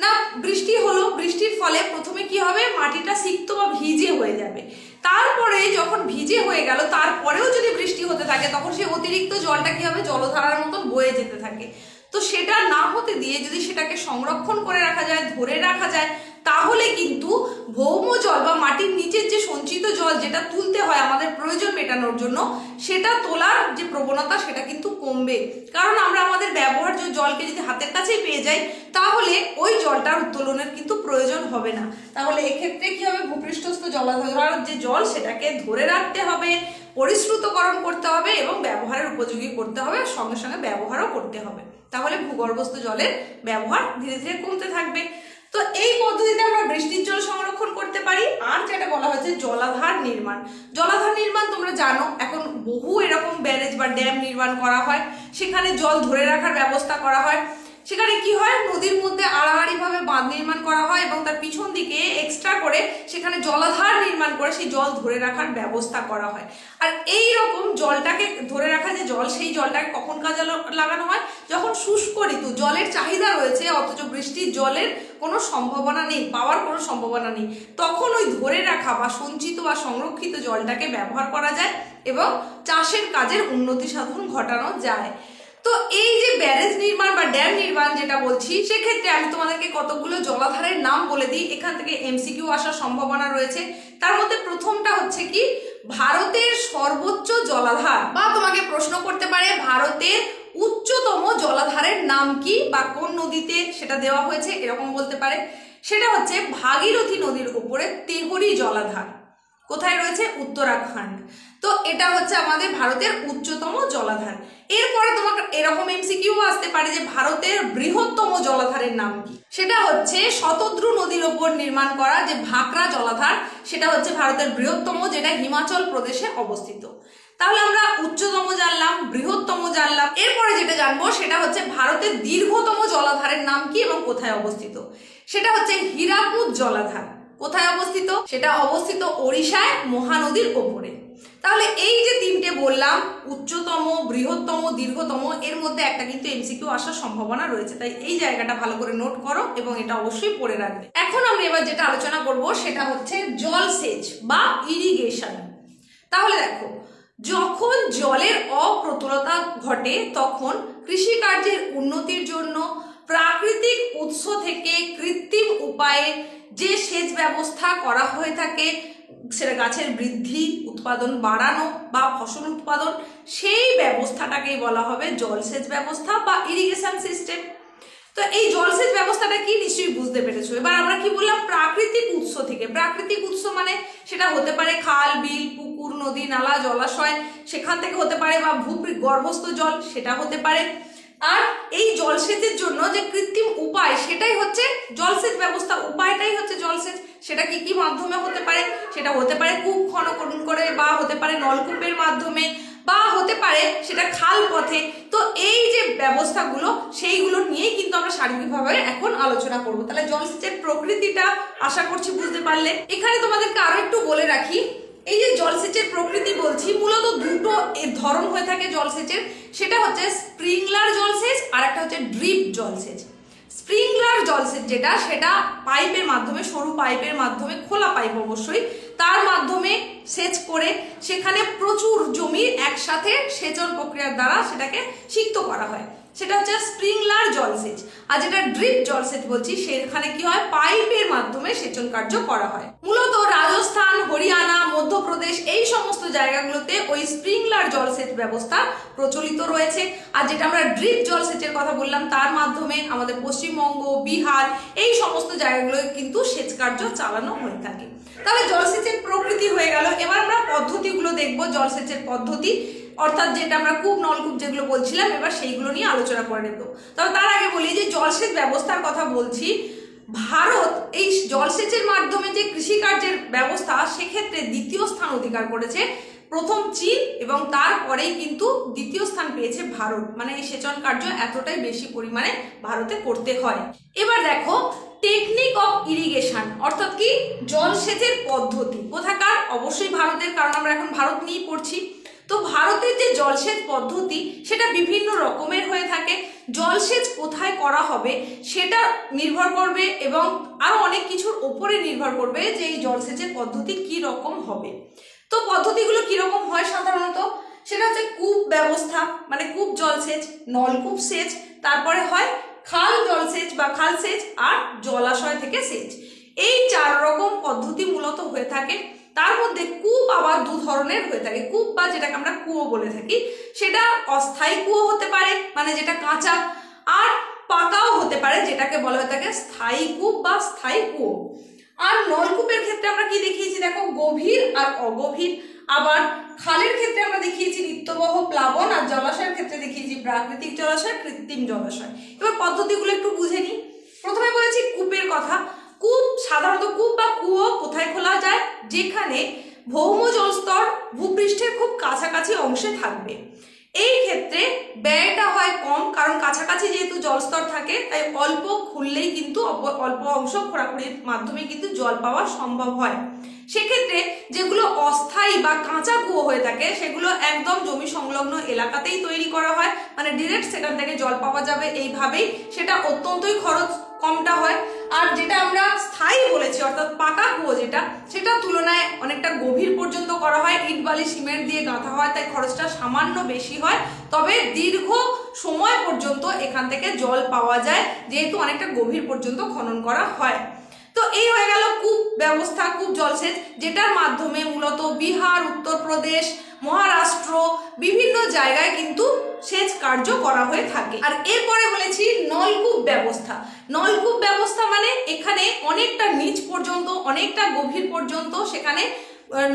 না, বৃষ্টি হলো, বৃষ্টির ফলে প্রথমে কি হবে মাটিটা সিক্ত বা ভিজে হয়ে যাবে, তারপরে যখন ভিজে হয়ে গেল তারপরেও যদি বৃষ্টি হতে থাকে তখন সেই অতিরিক্ত জলটা কি হবে জলধারার মতন বয়ে যেতে থাকে। তো সেটা না হতে দিয়ে যদি সেটাকে সংরক্ষণ করে রাখা যায়, ধরে রাখা যায়, তাহলে কিন্তু ভৌম জল বা মাটির নিচের যে সঞ্চিত জল যেটা তুলতে হয় আমাদের প্রয়োজন মেটানোর জন্য, সেটা তোলার যে প্রবণতা সেটা কিন্তু কমবে। কারণ আমরা আমাদের ব্যবহার্য জলকে যদি হাতের কাছেই পেয়ে যাই তাহলে ওই জলটার উত্তোলনের কিন্তু প্রয়োজন হবে না। তাহলে এক্ষেত্রে কি হবে, ভূপৃষ্ঠস্থ জলাধারার যে জল সেটাকে ধরে রাখতে হবে, পরিশ্রুতকরণ করতে হবে এবং ব্যবহারের উপযোগী করতে হবে, সঙ্গে সঙ্গে ব্যবহারও করতে হবে। তাহলে ভূগর্ভস্থ জলের ব্যবহার ধীরে ধীরে কমতে থাকবে। তো এই পদ্ধতিতে আমরা বৃষ্টির জল সংরক্ষণ করতে পারি। আর যেটা বলা হয়েছে জলাধার নির্মাণ, জলাধার নির্মাণ তোমরা জানো এখন বহু এরকম ব্যারেজ বা ড্যাম নির্মাণ করা হয়, সেখানে জল ধরে রাখার ব্যবস্থা করা হয়। সেখানে কি হয়, নদীর মধ্যে আড়াআড়ি ভাবে বাঁধ নির্মাণ করা হয় এবং তার পিছন দিকে এক্সট্রা করে সেখানে জলাধার নির্মাণ করে সেই জল ধরে রাখার ব্যবস্থা করা হয়। আর এই রকম জলটাকে ধরে রাখা যে জল, সেই জলটাকে কখন কাজে লাগানো হয়? যখন শুষ্ক ঋতু, জলের চাহিদা রয়েছে অথচ বৃষ্টির জলের কোনো সম্ভাবনা নেই, পাওয়ার কোনো সম্ভাবনা নেই, তখন ওই ধরে রাখা বা সঞ্চিত বা সংরক্ষিত জলটাকে ব্যবহার করা যায় এবং চাষের কাজের উন্নতি সাধন ঘটানো যায়। তো এই যে ব্যারেজ নির্মাণ বা ড্যাম নির্মাণ যেটা বলছি, সেক্ষেত্রে আমি তোমাদেরকে কতগুলো জলাধারের নাম বলে দিই, এখান থেকে এমসিকিউ আসার সম্ভাবনা রয়েছে। তার মধ্যে প্রথমটা হচ্ছে কি, ভারতের সর্বোচ্চ জলাধার, বা তোমাকে প্রশ্ন করতে পারে ভারতের উচ্চতম জলাধারের নাম কি বা কোন নদীতে সেটা দেওয়া হয়েছে, এরকম বলতে পারে। সেটা হচ্ছে ভাগীরথী নদীর উপরে তেহরি জলাধার। কোথায় রয়েছে? উত্তরাখণ্ড। তো এটা হচ্ছে আমাদের ভারতের উচ্চতম জলাধার। এরপরে তোমাকে এরকম এমসিকিউ আসতে পারে যে ভারতের বৃহত্তম জলাধারের নাম কি? সেটা হচ্ছে শতদ্রু নদীর ওপর নির্মাণ করা যে ভাকরা জলাধার, সেটা হচ্ছে ভারতের বৃহত্তম, যেটা হিমাচল প্রদেশে অবস্থিত। তাহলে আমরা উচ্চতম জানলাম, বৃহত্তম জানলাম। এরপরে যেটা জানবো সেটা হচ্ছে ভারতের দীর্ঘতম জলাধারের নাম কি এবং কোথায় অবস্থিত। সেটা হচ্ছে হীরাকুদ জলাধার। কোথায় অবস্থিত? সেটা অবস্থিত ওড়িশায় মহানদীর ওপরে। তাহলে এই যে তিনটে বললাম, উচ্চতম, বৃহত্তম, দীর্ঘতম, এর মধ্যে একটা কিন্তু এমসিকিউ আসার সম্ভাবনা রয়েছে, তাই এই জায়গাটা ভালো করে নোট করো এবং এটা অবশ্যই পড়ে রাখবে। এখন আমি এবার যেটা আলোচনা করব সেটা হচ্ছে জলসেচ বা ইরিগেশন। তাহলে দেখো, যখন জলের অপ্রতুলতা ঘটে তখন কৃষিকার্যের উন্নতির জন্য প্রাকৃতিক উৎস থেকে কৃত্রিম উপায়ে যে সেচ ব্যবস্থা করা হয়ে থাকে, সেটা গাছের বৃদ্ধি, উৎপাদন বাড়ানো বা ফসল উৎপাদন, সেই ব্যবস্থাটাকেই বলা হবে জলসেচ ব্যবস্থা বা ইরিগেশন সিস্টেম। তো এই জলসেচ ব্যবস্থাটা কি নিশ্চয়ই বুঝতে পেরেছো। এবার আমরা কি বললাম? প্রাকৃতিক উৎস থেকে। প্রাকৃতিক উৎস মানে সেটা হতে পারে খাল, বিল, পুকুর, নদী, নালা, জলাশয়, সেখান থেকে হতে পারে, বা ভূগর্ভস্থ জল, সেটা হতে পারে। আর এই জলসেচের জন্য যে কৃত্রিম উপায়, সেটাই হচ্ছে জলসেচ ব্যবস্থা, উপায়টাই হচ্ছে জলসেচ। সেটা কি কি মাধ্যমে হতে পারে? সেটা হতে পারে কূপ খনন করে, বা হতে পারে নলকূপের মাধ্যমে, বা হতে পারে সেটা খাল পথে। তো এই যে ব্যবস্থাগুলো, সেইগুলো নিয়েই কিন্তু আমরা সার্বিকভাবে এখন আলোচনা করব। তাহলে জলসেচের প্রকৃতিটা আশা করছি বুঝতে পারলে। এখানে তোমাদেরকে আরো একটু বলে রাখি, এই যে জলসেচের প্রকৃতি বলছি, মূলত দুটো ধরন হয়ে থাকে জলসেচের। সেটা হচ্ছে স্প্রিংলার জলসেচ আর একটা হচ্ছে ড্রিপ জলসেচ। স্প্রিংলার জলসেচ যেটা, সেটা পাইপের মাধ্যমে, সরু পাইপের মাধ্যমে, খোলা পাইপ অবশ্যই, তার মাধ্যমে সেচ করে সেখানে প্রচুর জমি একসাথে সেচন প্রক্রিয়ার দ্বারা সেটাকে সিক্ত করা হয়, সেটা হচ্ছে স্প্রিংলার জলসেচ। আর যেটা ড্রিপ জলসেচ বলছি, সেখানে কি হয়? পাইপের মাধ্যমে সেচন কার্য করা হয়। মূলত রাজস্থান, হরিয়ানা, মধ্যপ্রদেশ, এই সমস্ত জায়গাগুলোতে ওই স্প্রিংলার জলসেচ ব্যবস্থা প্রচলিত রয়েছে। আর যেটা আমরা ড্রিপ জলসেচের কথা বললাম, তার মাধ্যমে আমাদের পশ্চিমবঙ্গ, বিহার, এই সমস্ত জায়গাগুলোয় কিন্তু সেচ কার্য চালানো হয়ে থাকে। তাহলে জলসেচের প্রকৃতি হয়ে গেল। এবার আমরা পদ্ধতিগুলো দেখবো, জলসেচের পদ্ধতি, অর্থাৎ যেটা আমরা কূপ, নলকূপ যেগুলো বলছিলাম, এবার সেইগুলো নিয়ে আলোচনা করে নেব। তবে তার আগে বলি যে জলসেচ ব্যবস্থার কথা বলছি, ভারত এই জলসেচের মাধ্যমে যে কৃষিকার্যের ব্যবস্থা, সেক্ষেত্রে দ্বিতীয় স্থান অধিকার করেছে। প্রথম চীন এবং তারপরেই কিন্তু দ্বিতীয় স্থান পেয়েছে ভারত। মানে এই সেচন কার্য এতটাই বেশি পরিমাণে ভারতে করতে হয়। এবার দেখো, টেকনিক অফ ইরিগেশন অর্থাৎ কি? জলসেচের পদ্ধতি কোথাকার? অবশ্যই ভারতের, কারণ আমরা এখন ভারত নিয়েই পড়ছি। তো ভারতের যে জলসেচ পদ্ধতি, সেটা বিভিন্ন রকমের হয়ে থাকে। জলসেচ কোথায় করা হবে সেটা নির্ভর করবে এবং আরো অনেক কিছুর উপরে নির্ভর করবে যে এই জলসেচের পদ্ধতি কি রকম হবে। তো পদ্ধতিগুলো কিরকম হয় সাধারণত? সেটা হচ্ছে কূপ ব্যবস্থা, মানে কূপ জলসেচ, নলকূপ সেচ, তারপরে হয় খাল জলসেচ বা খাল সেচ, আর জলাশয় থেকে সেচ। এই 4 রকম পদ্ধতি মূলত হয়ে থাকে। তার মধ্যে কূপ আবার 2 ধরনের হয়ে থাকে। কূপ বা যেটাকে আমরা কুয়ো বলে থাকি, সেটা অস্থায়ী কুয়ো হতে পারে, মানে যেটা কাঁচা, আর পাকাও হতে পারে, যেটাকে বলা হয়ে থাকে স্থায়ী কূপ বা স্থায়ী কুয়ো। আর নলকূপের ক্ষেত্রে আমরা কি দেখিয়েছি দেখো, গভীর আর অগভীর। আবার খালের ক্ষেত্রে আমরা দেখিয়েছি নিত্যবহ, প্লাবন, আর জলাশয়ের ক্ষেত্রে দেখিয়েছি প্রাকৃতিক জলাশয়, কৃত্রিম জলাশয়। এবার পদ্ধতিগুলো একটু বুঝে নিই। প্রথমে বলেছি কূপের কথা। কূপ সাধারণত, কূপ বা কুয়ো কোথায় খোলা যায়? যেখানে ভৌম জলস্তর ভূপৃষ্ঠের খুব কাছাকাছি অংশে থাকবে। এই ক্ষেত্রে ব্যয়টা হয় কম, কারণ কাছাকাছি যেহেতু জলস্তর থাকে তাই অল্প খুললেই কিন্তু অল্প অংশ খোঁড়াখুড়ির মাধ্যমে কিন্তু জল পাওয়া সম্ভব হয়। সেক্ষেত্রে যেগুলো অস্থায়ী বা কাঁচা কুয়ো হয়ে থাকে সেগুলো একদম জমি সংলগ্ন এলাকাতেই তৈরি করা হয়, মানে ডিরেক্ট সেখান থেকে জল পাওয়া যাবে এইভাবেই, সেটা অত্যন্তই খরচ কমটা হয়। আর যেটা আমরা স্থায়ী বলেছি অর্থাৎ পাকা কুয়ো যেটা, সেটা তুলনায় অনেকটা গভীর পর্যন্ত করা হয়, ইট বালি সিমেন্ট দিয়ে গাঁথা হয়, তাই খরচটা সামান্য বেশি হয়, তবে দীর্ঘ সময় পর্যন্ত এখান থেকে জল পাওয়া যায় যেহেতু অনেকটা গভীর পর্যন্ত খনন করা হয়। তো এই হয়ে গেল কূপ ব্যবস্থা, কূপ জলসেচ, যেটার মাধ্যমে মূলত বিহার, উত্তরপ্রদেশ, মহারাষ্ট্র বিভিন্ন জায়গায় কিন্তু সেচ কার্য করা হয়ে থাকে। আর এরপরে বলেছি নলকূপ ব্যবস্থা। নলকূপ ব্যবস্থা মানে এখানে অনেকটা নিচ পর্যন্ত, অনেকটা গভীর পর্যন্ত সেখানে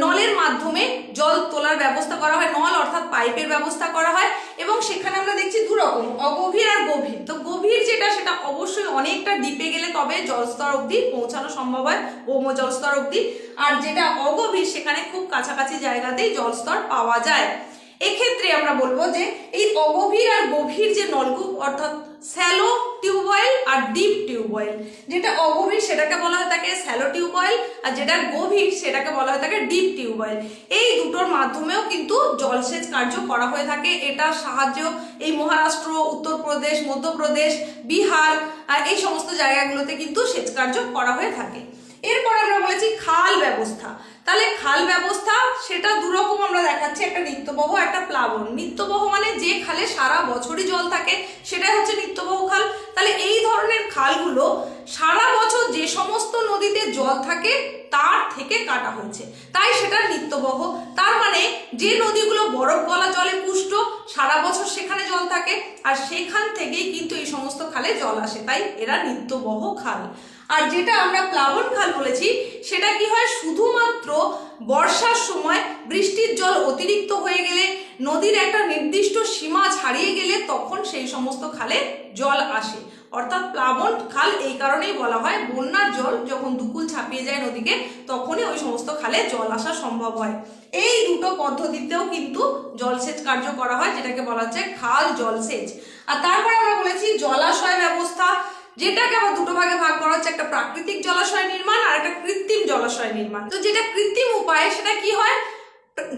নলের মাধ্যমে জল তোলার ব্যবস্থা করা হয়, নল অর্থাৎ পাইপের ব্যবস্থা করা হয়। এবং সেখানে আমরা দেখছি দুরকম, অগভীর আর গভীর। তো গভীর যেটা সেটা অবশ্যই অনেকটা ডিপে গেলে তবে জলস্তর অবধি পৌঁছানো সম্ভব হয়, ভৌম জলস্তর অবধি। আর যেটা অগভীর সেখানে খুব কাছাকাছি জায়গাতেই জলস্তর পাওয়া যায়। এক্ষেত্রে আমরা বলবো যে এই অগভীর আর গভীর যে নলকূপ অর্থাৎ স্যালো টিউবওয়েল আর ডিপ টিউবওয়েল, যেটা অগভীর সেটাকে বলা হয় থাকে স্যালো টিউবওয়েল, আর যেটা গভীর সেটাকে বলা হয় থাকে ডিপ টিউবওয়েল। এই দুটোর মাধ্যমেও কিন্তু জলসেচ কার্য করা হয়ে থাকে। এটা সাহায্য এই মহারাষ্ট্র, উত্তরপ্রদেশ, মধ্যপ্রদেশ, বিহার এই সমস্ত জায়গাগুলোতে কিন্তু সেচ কার্য করা হয়ে থাকে। এরপর আমরা বলেছি খাল ব্যবস্থা। তাহলে খাল ব্যবস্থা সেটা দুরকম আমরা দেখাচ্ছি, একটা নিত্যবহ, একটা প্লাবন। নিত্যবহ মানে যে খালে সারা বছরই জল থাকে সেটাই হচ্ছে নিত্যবহ খাল। তাহলে এই ধরনের খালগুলো সারা বছর যে সমস্ত নদীতে জল থাকে তার থেকে কাটা হয়েছে, তাই সেটা নিত্যবহ। তার মানে যে নদীগুলো বরফ গলা জলে পুষ্ট, সারা বছর সেখানে জল থাকে, আর সেখান থেকেই কিন্তু এই সমস্ত খালে জল আসে, তাই এরা নিত্যবহ খাল। আর যেটা আমরা প্লাবন খাল বলেছি সেটা কি হয়, শুধুমাত্র বর্ষার সময় বৃষ্টির জল অতিরিক্ত হয়ে গেলে, নদীর একটা নির্দিষ্ট সীমা ছাড়িয়ে গেলে তখন সেই সমস্ত খালে জল আসে। অর্থাৎ প্লাবন খাল এই কারণেই বলা হয়, বন্যার জল যখন দুকুল ছাপিয়ে যায় নদীকে তখনই ওই সমস্ত খালে জল আসা সম্ভব হয়। এই দুটো পদ্ধতিতেও কিন্তু জলসেচ কার্য করা হয়, যেটাকে বলা হচ্ছে খাল জলসেচ। আর তারপরে আমরা বলেছি জলাশয় ব্যবস্থা, যেটাকে আবার দুটো ভাগে ভাগ করা হচ্ছে, একটা প্রাকৃতিক জলাশয় নির্মাণ আর একটা কৃত্রিম জলাশয় নির্মাণ। তো যেটা কৃত্রিম উপায় সেটা কি হয়,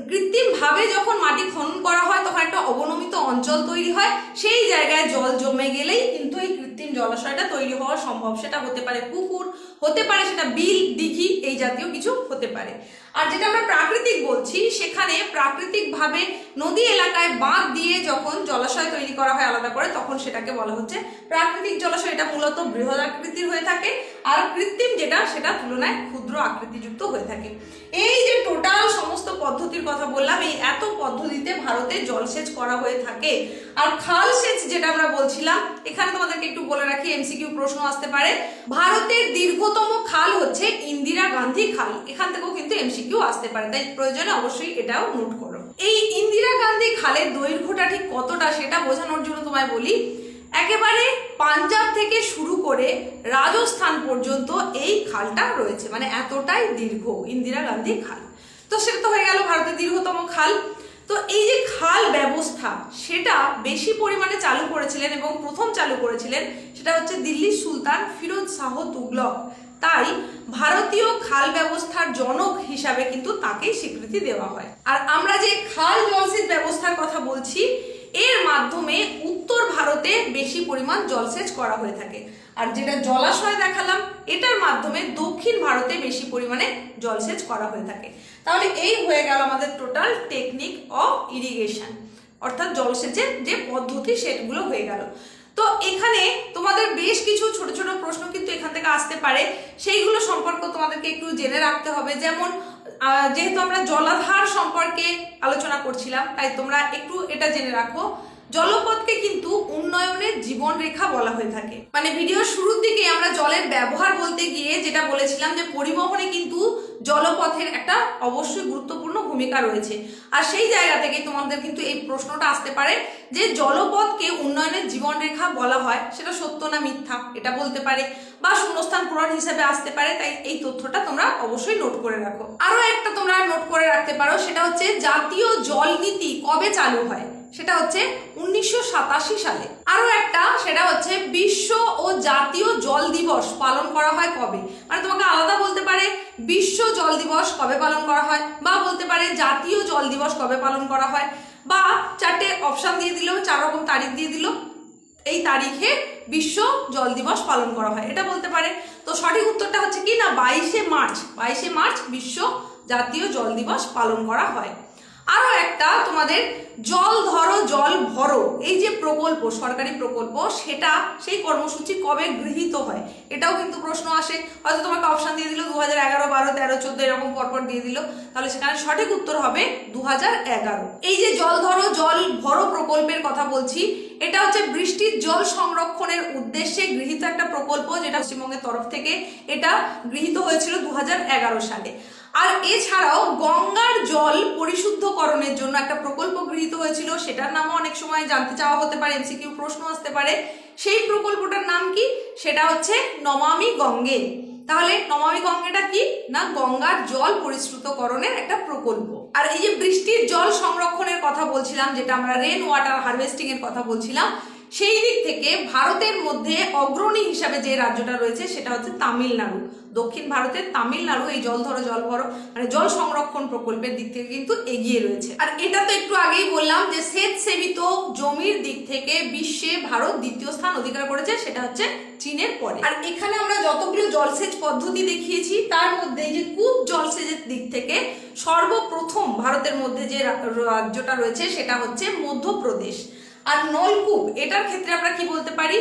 কৃত্রিম ভাবে যখন মাটি খনন করা হয় তখন একটা অবনমিত অঞ্চল তৈরি হয়, সেই জায়গায় জল জমে গেলেই কিন্তু এই কৃত্রিম জলাশয়টা তৈরি হওয়া সম্ভব। সেটা হতে পারে পুকুর, হতে পারে সেটা বিল, দিঘি, এই জাতীয় কিছু হতে পারে। আর যেটা আমরা প্রাকৃতিক বলছি সেখানে প্রাকৃতিক ভাবে নদী এলাকায় বাঁধ দিয়ে যখন জলাশয় তৈরি করা হয় আলাদা করে, তখন সেটাকে বলা হচ্ছে প্রাকৃতিক জলাশয়। এটা মূলত বৃহৎ আকৃতির হয়ে থাকে, আর কৃত্রিম যেটা সেটা তুলনায় ক্ষুদ্র আকৃতিযুক্ত হয়ে থাকে। এই যে টোটাল সমস্ত পদ্ধতির কথা বললাম, এই এত পদ্ধতিতে ভারতে জলসেচ করা হয়ে থাকে। আর খাল সেচ যেটা আমরা বলছিলাম, এখানে তোমাদেরকে একটু বলে রাখি, এমসিকিউ প্রশ্ন আসতে পারে। ভারতের দীর্ঘতম খাল হচ্ছে ইন্দিরা গান্ধী খাল, এখান থেকেও কিন্তু এমসিকিউ আসতে পারে, তাই প্রয়োজনে অবশ্যই এটাও নোট করো। এই ইন্দিরা গান্ধী খালের দৈর্ঘ্যটা ঠিক কতটা সেটা বোঝানোর জন্য তোমায় বলি, একেবারে পাঞ্জাব থেকে শুরু করে রাজস্থান পর্যন্ত এই খালটা রয়েছে, মানে এতটাই দীর্ঘ ইন্দিরা গান্ধী খাল। তো সেটা তো হয়ে গেল ভারতের দীর্ঘতম খাল। তো এই যে খাল ব্যবস্থা সেটা বেশি পরিমাণে চালু করেছিলেন এবং প্রথম চালু করেছিলেন সেটা হচ্ছে দিল্লির সুলতান ফিরোজ শাহ তুগলক, তাই ভারতীয় খাল ব্যবস্থার জনক হিসাবে কিন্তু তাকেই স্বীকৃতি দেওয়া হয়। আর আমরা যে খাল জলসেচ ব্যবস্থার কথা বলছি এর মাধ্যমে উত্তর ভারতে বেশি পরিমাণ জলসেচ করা হয়ে থাকে, আর যেটা জলাশয় দেখালাম এটার মাধ্যমে দক্ষিণ ভারতে বেশি পরিমাণে জলসেচ করা হয়ে থাকে। তাহলে এই হয়ে গেল আমাদের টোটাল টেকনিক অফ ইরিগেশন, অর্থাৎ জলসেচের যে পদ্ধতি সেগুলো হয়ে গেল। তো এখানে তোমাদের বেশ কিছু ছোট ছোট প্রশ্ন কিন্তু এখান থেকে আসতে পারে, সেইগুলো সম্পর্কে তোমাদেরকে একটু জেনে রাখতে হবে। যেমন যেহেতু আমরা জলাধার সম্পর্কে আলোচনা করছিলাম, তাই তোমরা একটু এটা জেনে রাখো, জলপথকে কিন্তু উন্নয়নের জীবন রেখা বলা হয়ে থাকে। মানে ভিডিওর শুরুর দিকে আমরা জলের ব্যবহার বলতে গিয়ে যেটা বলেছিলাম যে পরিবহনে কিন্তু জলপথের একটা অবশ্যই গুরুত্বপূর্ণ ভূমিকা রয়েছে, আর সেই জায়গা থেকে তোমাদের কিন্তু এই প্রশ্নটা আসতে পারে যে জলপথকে উন্নয়নের জীবন রেখা বলা হয়, সেটা সত্য না মিথ্যা এটা বলতে পারে। বা শূন্যস্থান পূরণ হিসেবে আসতে পারে, তাই এই তথ্যটা তোমরা অবশ্যই নোট করে রাখো। আরো একটা তোমরা নোট করে রাখতে পারো, সেটা হচ্ছে জাতীয় জল নীতি কবে চালু হয়, সেটা হচ্ছে 1987 সালে। আরো একটা, সেটা হচ্ছে বিশ্ব ও জাতীয় জল দিবস পালন করা হয় কবে, মানে তোমাকে আলাদা বলতে পারে বিশ্ব জল দিবস কবে পালন করা হয়, বা বলতে পারে জাতীয় জল দিবস কবে পালন করা হয়, বা চারটে অপশন দিয়ে দিল, 4 রকম তারিখ দিয়ে দিল, এই তারিখে বিশ্ব জল দিবস পালন করা হয়, এটা বলতে পারে। তো সঠিক উত্তরটা হচ্ছে কি না 22শে মার্চ বিশ্ব জাতীয় জল দিবস পালন করা হয়। আরো একটা তোমাদের জল ধরো জল ভরো, এই যে প্রকল্প, সরকারি প্রকল্প, সেটা সেই কর্মসূচি কবে গৃহীত হয়, এটাও কিন্তু প্রশ্ন আসে। হয়তো তোমাকে অপশন দিয়ে দিল 2011, 12, 13, 14 এরকম পরপর দিয়ে দিল, তাহলে সেখানে সঠিক উত্তর হবে 2011। এই যে জল ধরো জল ভরো প্রকল্পের কথা বলছি, এটা হচ্ছে বৃষ্টির জল সংরক্ষণের উদ্দেশ্যে গৃহীত একটা প্রকল্প, যেটা পশ্চিমবঙ্গের তরফ থেকে এটা গৃহীত হয়েছিল 2011 সালে। আর এছাড়াও গঙ্গার জল পরিশুদ্ধকরণের জন্য একটা প্রকল্প গৃহীত হয়েছিল, সেটার নামও অনেক সময় জানতে চাওয়া হতে পারে, এমসিকিউ প্রশ্ন আসতে পারে। সেই প্রকল্পটার নাম কি, সেটা হচ্ছে নমামি গঙ্গে। তাহলে নমামি গঙ্গেটা কি না গঙ্গার জল পরিশ্রুতকরণের একটা প্রকল্প। আর এই যে বৃষ্টির জল সংরক্ষণের কথা বলছিলাম, যেটা আমরা রেন ওয়াটার হারভেস্টিং এর কথা বলছিলাম, সেই দিক থেকে ভারতের মধ্যে অগ্রণী হিসাবে যে রাজ্যটা রয়েছে সেটা হচ্ছে তামিলনাড়ু। দক্ষিণ ভারতের তামিলনাড়ু এই জল ধরো জল ভরো মানে জল সংরক্ষণ প্রকল্পের দিক থেকে কিন্তু এগিয়ে রয়েছে। আর এটা তো একটু আগেই বললাম যে সেচ সেবিত জমির দিক থেকে বিশ্বে ভারত দ্বিতীয় স্থান অধিকার করেছে, সেটা হচ্ছে চীনের পরে। আর এখানে আমরা যতগুলো জলসেচ পদ্ধতি দেখিয়েছি তার মধ্যে যে কূপ জলসেচের দিক থেকে সর্বপ্রথম ভারতের মধ্যে যে রাজ্যটা রয়েছে সেটা হচ্ছে মধ্যপ্রদেশ। আর নলকূপ, এটার ক্ষেত্রে আমরা কি বলতে পারি,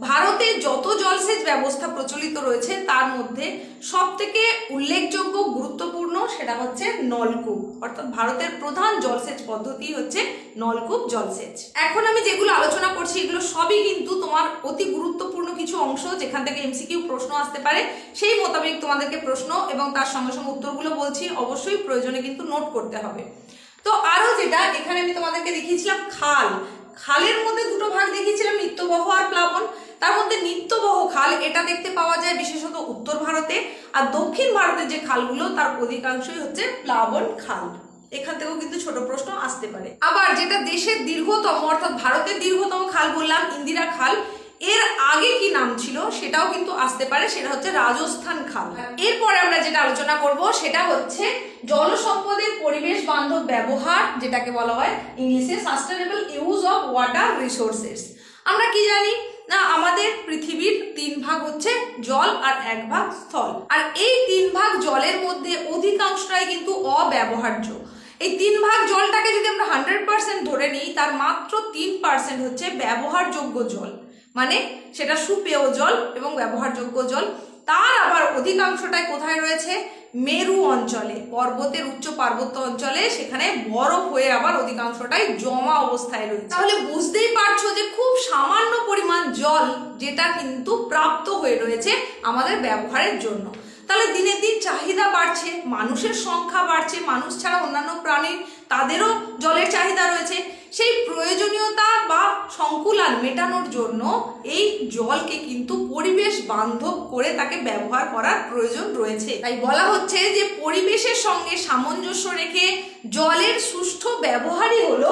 ভারতে যত জলসেচ ব্যবস্থা প্রচলিত রয়েছে তার মধ্যে সবথেকে উল্লেখযোগ্য গুরুত্বপূর্ণ সেটা হচ্ছে নলকূপ, অর্থাৎ ভারতের প্রধান জলসেচ পদ্ধতি হচ্ছে নলকূপ জলসেচ। এখন আমি যেগুলো আলোচনা করছি এগুলো সবই কিন্তু তোমার অতি গুরুত্বপূর্ণ কিছু অংশ, যেখান থেকে এমসিকিউ প্রশ্ন আসতে পারে, সেই মোতাবেক তোমাদেরকে প্রশ্ন এবং তার সঙ্গে সঙ্গে উত্তরগুলো বলছি, অবশ্যই প্রয়োজনে কিন্তু নোট করতে হবে। তো আরো যেটা এখানে আমি তোমাদেরকে দেখিয়েছিলাম খালের মধ্যে দুটো ভাগ দেখিয়েছিলাম, নিত্যবহ আর প্লাবন। তার মধ্যে নিত্যবহ খাল এটা দেখতে পাওয়া যায় বিশেষত উত্তর ভারতে, আর দক্ষিণ ভারতের যে খালগুলো তার অধিকাংশই হচ্ছে প্লাবন খাল। এখান থেকেও কিন্তু ছোট প্রশ্ন আসতে পারে। আবার যেটা দেশের দীর্ঘতম অর্থাৎ ভারতের দীর্ঘতম খাল বললাম ইন্দিরা খাল, এর আগে কি নাম ছিল সেটাও কিন্তু আসতে পারে, সেটা হচ্ছে রাজস্থান খাল। এরপরে আমরা যেটা আলোচনা করব সেটা হচ্ছে জল সম্পদের পরিবেশ বান্ধব ব্যবহার, যেটাকে বলা হয় ইংলিশে sustainable use of water resources. আমরা কি জানি না আমাদের পৃথিবীর 3 ভাগ হচ্ছে জল আর 1 ভাগ স্থল, আর এই 3 ভাগ জলের মধ্যে অধিকাংশটাই কিন্তু অব্যবহার্য। এই 3 ভাগ জলটাকে যদি আমরা 100% ধরে নিই, তার মাত্র 3% হচ্ছে ব্যবহারযোগ্য জল, মানে সেটা সুপেয় জল এবং ব্যবহারযোগ্য জল। তার আবার অধিকাংশটাই কোথায় রয়েছে, মেরু অঞ্চলে, পর্বতের উচ্চ পার্বত্য অঞ্চলে, সেখানে বরফ হয়ে আবার অধিকাংশটাই জমা অবস্থায় রয়েছে। তাহলে বুঝতেই পারছো যে খুব সামান্য পরিমাণ জল যেটা কিন্তু প্রাপ্ত হয়ে রয়েছে আমাদের ব্যবহারের জন্য। তাহলে দিনের দিন চাহিদা বাড়ছে, মানুষের সংখ্যা বাড়ছে, মানুষ ছাড়া অন্যান্য প্রাণীর তাদেরও জলের চাহিদা রয়েছে। সেই প্রয়োজনীয়তা বা সংকুলান মেটানোর জন্য এই জলকে কিন্তু পরিবেশ বান্ধব করে তাকে ব্যবহার করার প্রয়োজন রয়েছে। তাই বলা হচ্ছে যে পরিবেশের সঙ্গে সামঞ্জস্য রেখে জলের সুষ্ঠু ব্যবহারই হলো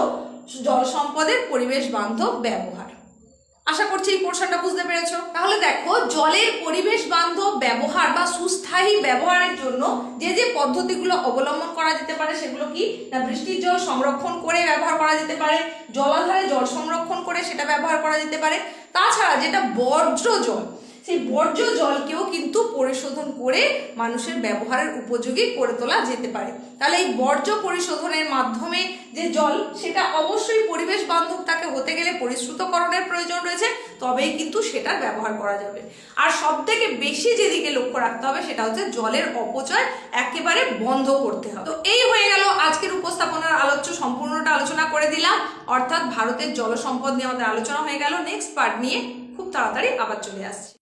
জল সম্পদের পরিবেশ বান্ধব ব্যবহার। আশা করছি এই পোর্শনটা বুঝতে পেরেছো। তাহলে দেখো জলের পরিবেশ বান্ধব ব্যবহার বা সুস্থায়ী ব্যবহারের জন্য যে যে পদ্ধতিগুলো অবলম্বন করা যেতে পারে সেগুলো কি না বৃষ্টির জল সংরক্ষণ করে ব্যবহার করা যেতে পারে, জলাধারে জল সংরক্ষণ করে সেটা ব্যবহার করা যেতে পারে, তাছাড়া যেটা বর্জ্য জল সেই বর্জ্য জলকেও কিন্তু পরিশোধন করে মানুষের ব্যবহারের উপযোগী করে তোলা যেতে পারে। তাহলে এই বর্জ্য পরিশোধনের মাধ্যমে যে জল সেটা অবশ্যই পরিবেশ বান্ধব তাকে হতে গেলে পরিশ্রুতকরণের প্রয়োজন রয়েছে, তবেই কিন্তু সেটার ব্যবহার করা যাবে। আর সব থেকে বেশি যেদিকে লক্ষ্য রাখতে হবে সেটা হচ্ছে জলের অপচয় একেবারে বন্ধ করতে হবে। তো এই হয়ে গেল আজকের উপস্থাপনার আলোচ্য, সম্পূর্ণটা আলোচনা করে দিলাম, অর্থাৎ ভারতের জল সম্পদ নিয়ে আমাদের আলোচনা হয়ে গেল। নেক্সট পার্ট নিয়ে খুব তাড়াতাড়ি আবার চলে আসছে।